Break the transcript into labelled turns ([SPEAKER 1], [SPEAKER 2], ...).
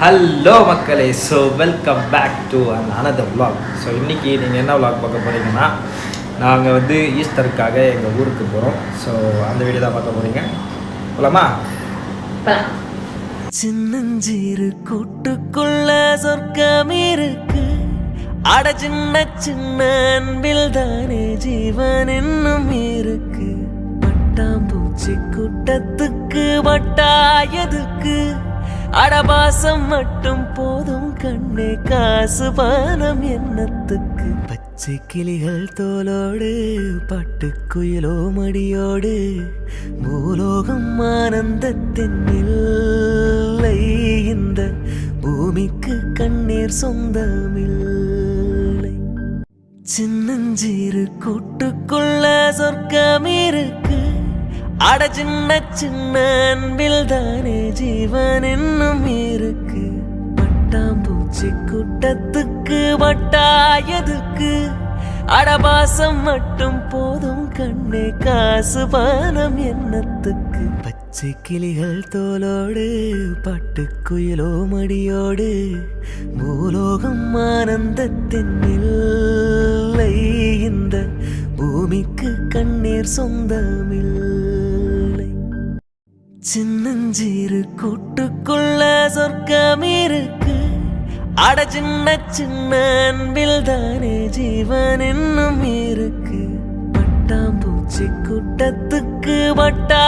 [SPEAKER 1] Hello மக்களே, so welcome back to another vlog. ஸோ இன்றைக்கி நீங்கள் என்ன vlog பார்க்க போகிறீங்கன்னா, நாங்கள் வந்து ஈஸ்டருக்காக எங்கள் ஊருக்கு போகிறோம். ஸோ அந்த வீடியோ தான் பார்க்க போகிறீங்க. போலாமா?
[SPEAKER 2] சின்னஞ்சிறு கூட்டுக்குள்ள சொர்க்கம் இருக்கு. அட சின்ன சின்ன அன்பில் தானே ஜீவன் இன்னும் இருக்கு. பட்டாம்பூச்சி கூட்டத்துக்கு வட்டாயதுக்கு அடபாசம் மட்டும் போதும் கண்ணே, காசு பானம் எண்ணத்துக்கு. பச்சை கிளிகள் தோலோடு பட்டுக்குயிலோ மடியோடு பூலோகம் ஆனந்தத்தின் இல்லை. இந்த பூமிக்கு கண்ணீர் சொந்தமில்லை. சின்னஞ்சிறு கூட்டுக்குள்ள சொர்க்கம் இருக்கு. அட சின்ன சின்ன அன்பில் தானே ஜீவன் இன்னும் இருக்கு. பட்டாம்பூச்சி கூட்டத்துக்கு வட்டாயதுக்கு அடபாசம் மட்டும் போதும் கண்ணே, காசு பானம் எண்ணத்துக்கு. பச்சை கிளிகள் தோலோடு பட்டுக்குயிலோ மடியோடு பூலோகம் ஆனந்தத்தின் இல்லை. இந்த பூமிக்கு கண்ணீர் சொந்தமில்லை. சின்னஞ்சிறு கூட்டுக்குள்ள சொர்க்கம் இருக்கு. அட சின்ன சின்ன அன்பில் தானே ஜீவன் இன்னும் இருக்கு. பட்டாம்பூச்சி கூட்டத்துக்கு வட்டா